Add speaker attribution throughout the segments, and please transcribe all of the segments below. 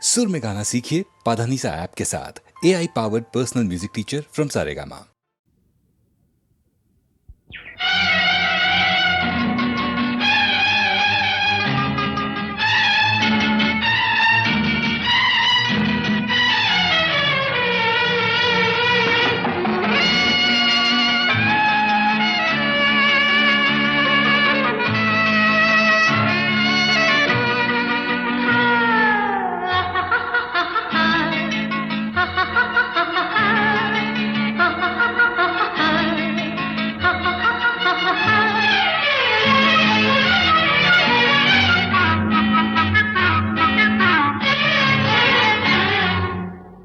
Speaker 1: सुर में गाना सीखिए पाधानीसा ऐप के साथ। AI powered personal music teacher from Saregama.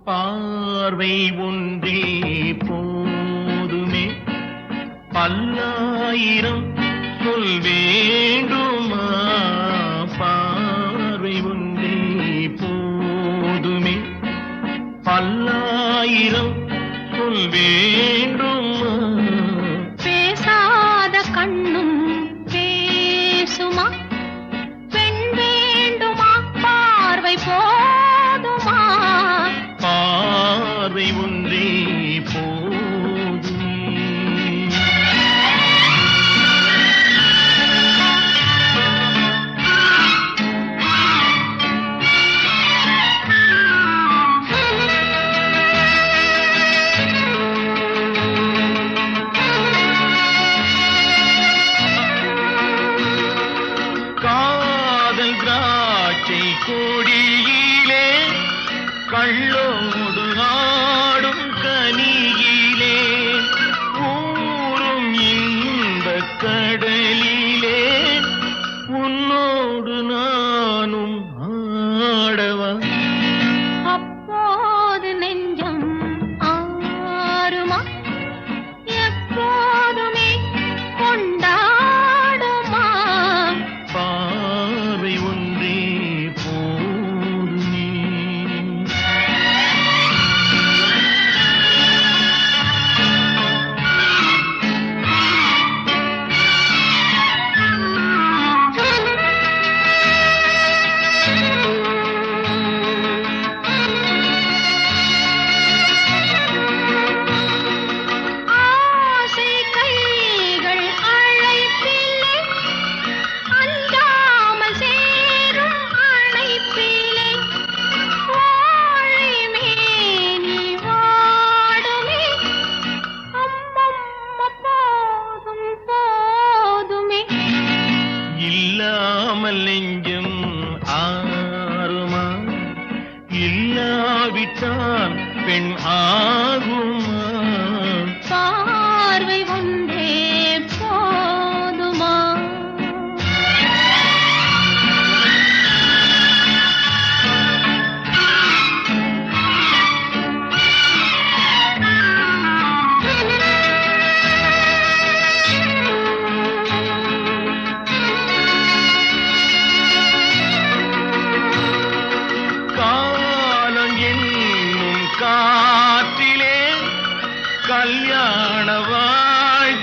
Speaker 2: பார்வை ஒன்றே போதுமே, பல்லாயிரம் சொல் வேண்டுமா? பார்வை ஒன்றே போதுமே, பல்லாயிரம் சொல் வேண்டுமா?
Speaker 3: பேசாத கண்ணும் பேசுமா? பெண் வேண்டுமா? பார்வை போதுமா?
Speaker 2: பார்வை ஒன்றே போதுமே. காதல் திராட்சை கொடியிலே, கள்ளோடு ஆடும் கனியிலே, ஊரும் இன்பக் கடலிலே, உன்னோடு நானும் ஆடவா?
Speaker 3: அப்போது நெஞ்சம் ஆறுமா? எப்போதுமே கொண்டாடுமா?
Speaker 2: பார்வை ஒன்றே போதுமே.
Speaker 3: ஆசை கைகள் அழைப்பிலே, அஞ்சாமல் சேரும் அணைப்பிலே, வாழை மேனி வாடுமே, அம்மம்மா போதும் போதுமே.
Speaker 2: இல்லாமல் நெஞ்சம் ஆறுமா? இல்லாவிட்டால் பெண் ஆகுமா?
Speaker 3: பார்வை ஒன்றே போதுமா?
Speaker 2: காலம் என்னும் காற்றிலே, கல்யாண வாழ்க்கை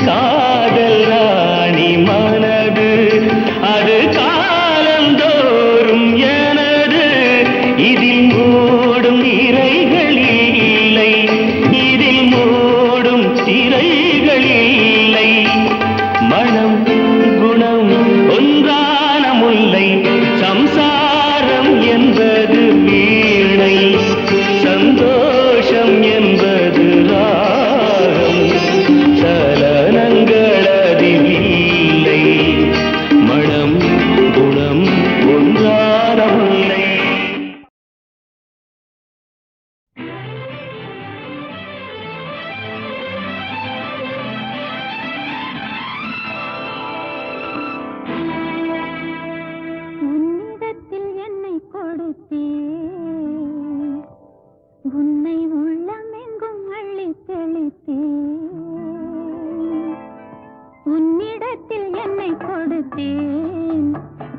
Speaker 2: காதல் ராணி மனது அது காலந்தோறும் எனது இதில் மூடும் இறைகள் இல்லை இதில் மூடும் திரைகள் இல்லை மனம் குணம் ஒன்றான முல்லை சம்சாரம் என்பது வீணை சந்தோஷம் என்பது ராகம் சலனங்கள் அதில் இல்லை மனம் குணம் ஒன்றான முல்லை
Speaker 3: உன்னிடத்தில் என்னை கொடுத்தேன் உன்னை உள்ளமெங்கும் அள்ளி தெளித்தேன் உன்னிடத்தில் என்னை கொடுத்தேன்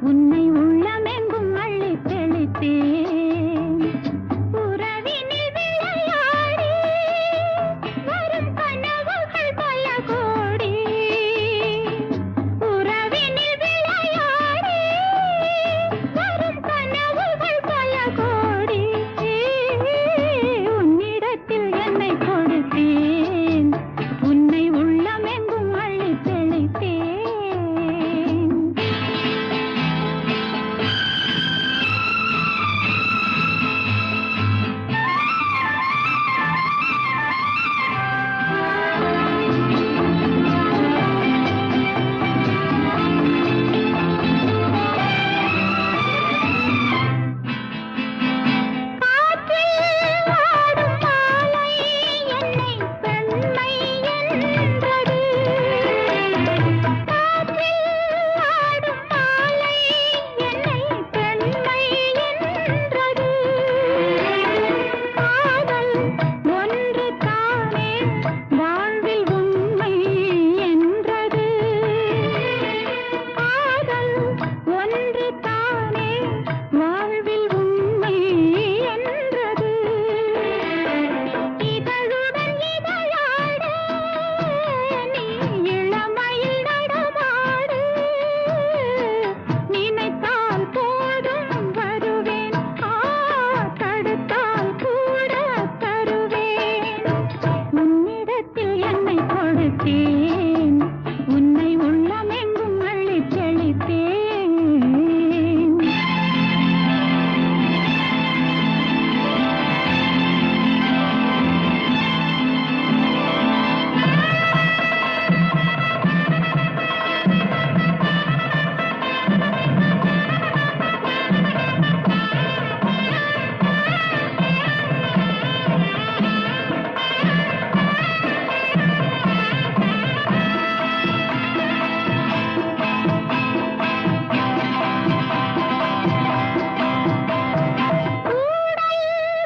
Speaker 3: உன்னை உள்ளமெங்கும் அள்ளி தெளித்தேன் உறவினில் விளையாடி வரும் கனவுகள் பல கோடி உறவினில் விளையாடி வரும் கனவுகள் பல கோடி உன்னிடத்தில் என்னை கொடுத்தேன் உன்னை உள்ளமெங்கும் அள்ளி தெளித்தேன் காற்றில் ஆடும் மாலை என்னை பெண்மை என்றது காற்றில் ஆடும் மாலை என்னை பெண்மை என்றது காதல் ஒன்று தானே வாழ்வில் உண்மை என்றது காதல் ஒன்று தானே வாழ்வில் உண்மை என்றது இதழுடன் இதழாடு நீ இளமையில் நடமாடு நினைத்தால் போதும் வருவேன் தடுத்தால் கூட தருவேன் உன்னிடத்தில் என்னை கொடுத்தேன் உன்னை உள்ளமெங்கும் அள்ளி தெளித்தேன்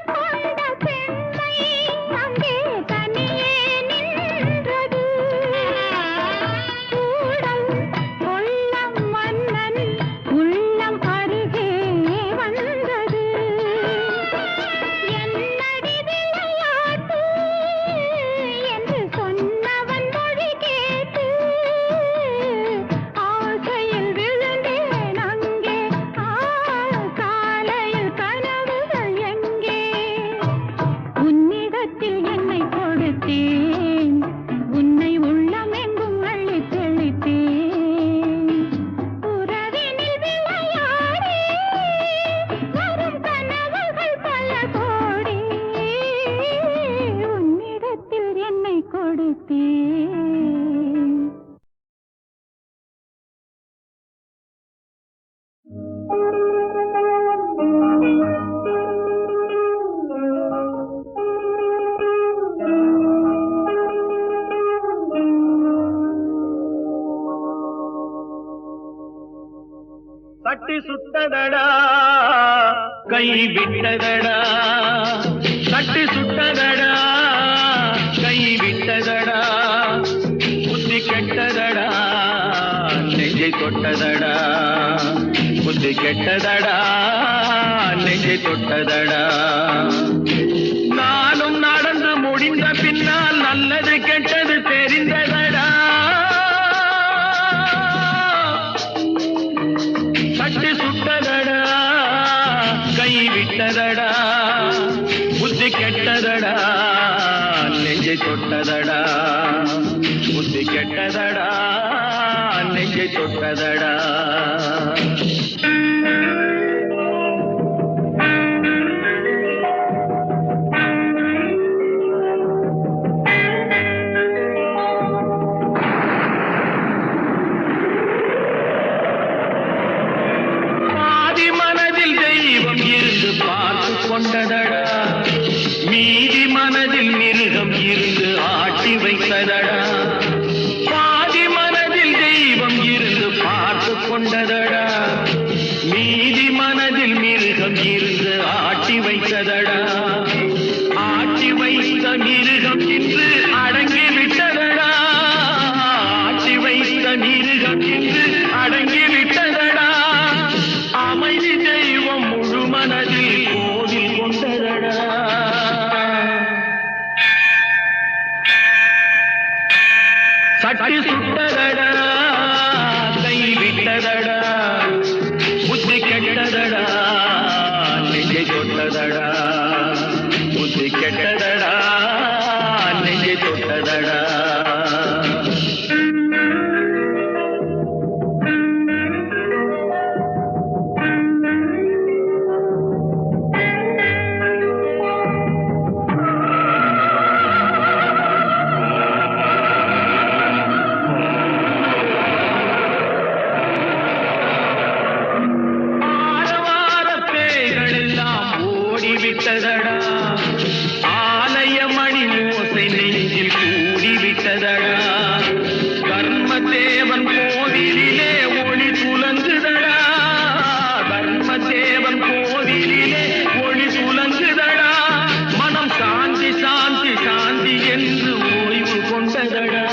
Speaker 3: கொண்ட பெண்மை அங்கே தனியே நின்றது கூடல் கொள்ளம் மன்னன் உள்ளம் அருகே வந்தது என்னடி விளையாட்டு என்று சொன்னவன் மொழி கேட்டு ஆசையில் விழுந்தேன் அங்கே காலையில் கனவுகள் எங்கே உன்னிடத்தில் என்னை கொடுத்தேன் உன்னை உள்ளமெங்கும் அள்ளி தெளித்தேன் உறவினில் விளையாடி வரும் கனவுகள் பல கோடி உன்னிடத்தில் என்னை கொடுத்தேன்
Speaker 2: தட்டி சுட்டதடா கை விட்டதடா தட்டி சுட்டதடா கை விட்டதடா புத்தி கெட்டதடா நெஞ்சை தொட்டதடா புத்தி கெட்டதடா நெஞ்சை தொட்டதடா நானும் நடந்து முடிந்த பின்னால் நல்லது கெட்டது தெரிந்ததடா தொட்டதடா நெஞ்சை தொட்டதடா கொண்டதடா மீதி மனதில் மிருகம் இருந்து ஆட்டி வைத்ததடா பாதி மனதில் தெய்வம் இருந்து பார்த்து கொண்டதடா மீதி மனதில் மிருகம் இருந்து ஆட்டி வைத்ததடா ஆட்டி வைத்த மிருகம் இன்று அடங்கி விட்டதடா ஆட்டி வைத்த மிருகம் இன்று அடங்கி விட்டதடா அமைதி தெய்வம் முழு மனதில் சட்டி சுட்டதடா கை விட்டதடா புத்தி கெட்டதடா நெஞ்சை தொட்டதடா புத்தி கெட்டதடா நெஞ்சை தொட்டதடா விட்டதடா ஆலய மணி ஓசை நெஞ்சில் கூடிவிட்டதடா கர்மதேவன் கோவிலிலே ஒளி துலங்குதடா கர்மதேவன் கோவிலிலே ஒளி துலங்குதடா மனம் சாந்தி சாந்தி சாந்தி என்று ஓய்வு கொண்டதடா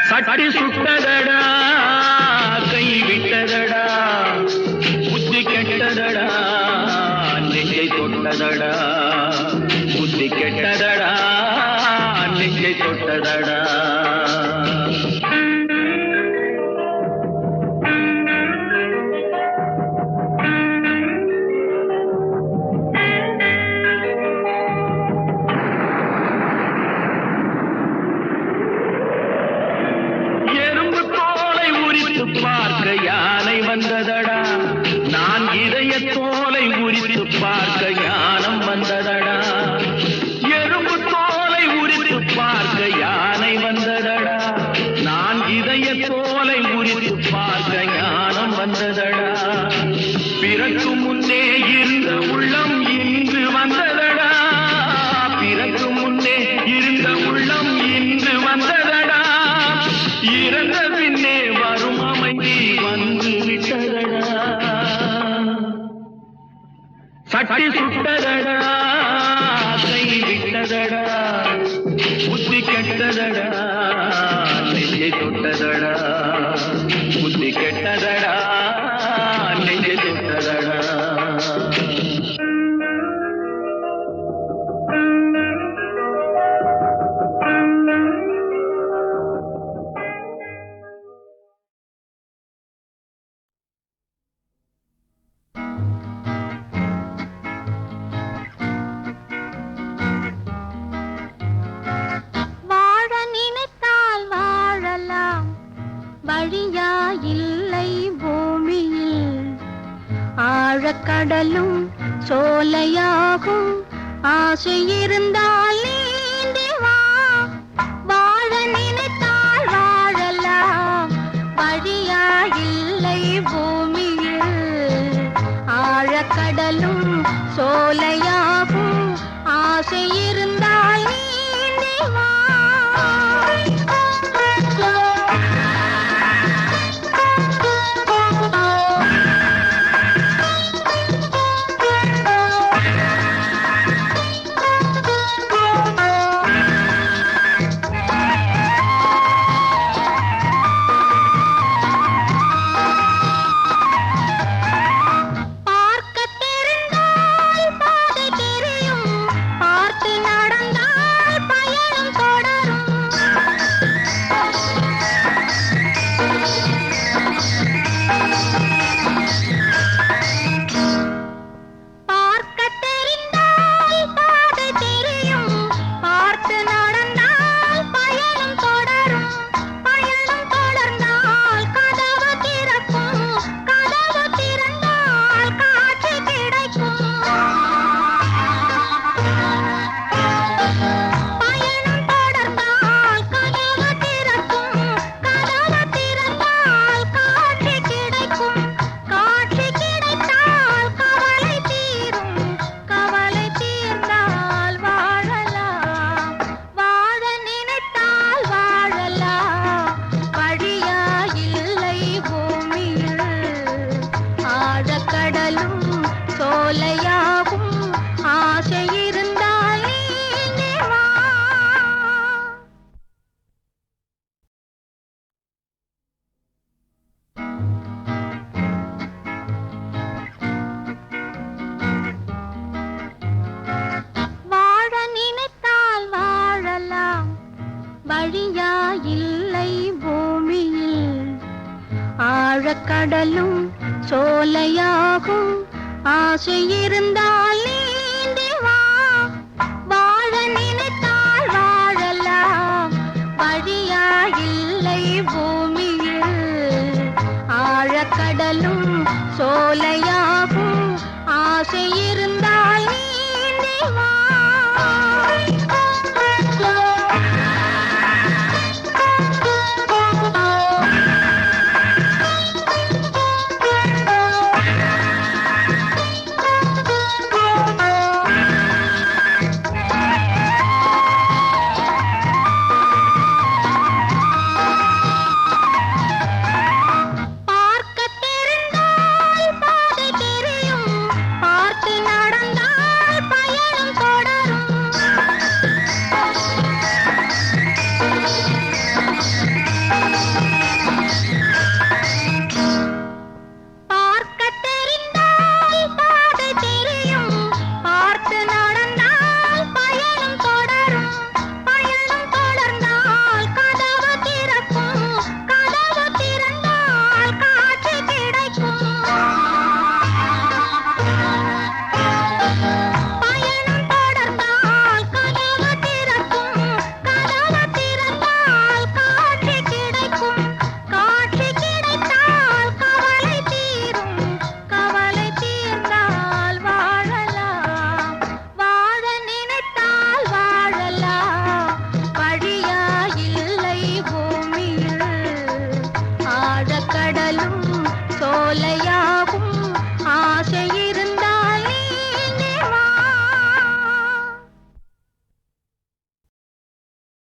Speaker 2: சட்டி சுட்டதடா கை விட்டதடா புத்தி கெட்டதடா நெஞ்சை தொட்டதடா புத்தி கெட்டதடா நெஞ்சை தொட்டதடா பார்க்க யானை வந்ததடா நான் இதய தோலை உரித்து பார்க்க ஞானம் வந்ததடா எறும்பு தோலை உரித்து பார்க்க யானை வந்ததடா நான் இதய தோலை உரித்து பார்க்க ஞானம் வந்ததடா பிறக்கு முன்னே இருந்த உள்ளம் இன்று வந்ததடா பிறக்கு முன்னே இருந்த உள்ளம் இன்று வந்ததடா இறந்த பின்னே வரும் அமைதி வந்து விட்டதடா சட்டி சுட்டதடா கை விட்டதடா புத்தி கெட்டதடா நெஞ்சை தொட்டதடா புத்தி கெட்டதடா நெஞ்சை தொட்டதடா
Speaker 3: வழியா இல்லை பூமியில் ஆழக்கடலும் சோலையாகும் ஆசை இருந்தால் நீந்தி வா வாழ நினைத்தால் வாழலாம் வழியா இல்லை பூமியில் ஆழக்கடலும் சோலையாகும் ஆசை இருந்தால் நீந்தி வா பார்க்க தெரிந்தால் பாதை தெரியும் பார்த்து கடலும் சோலையாகும் ஆசை இருந்தால் நீ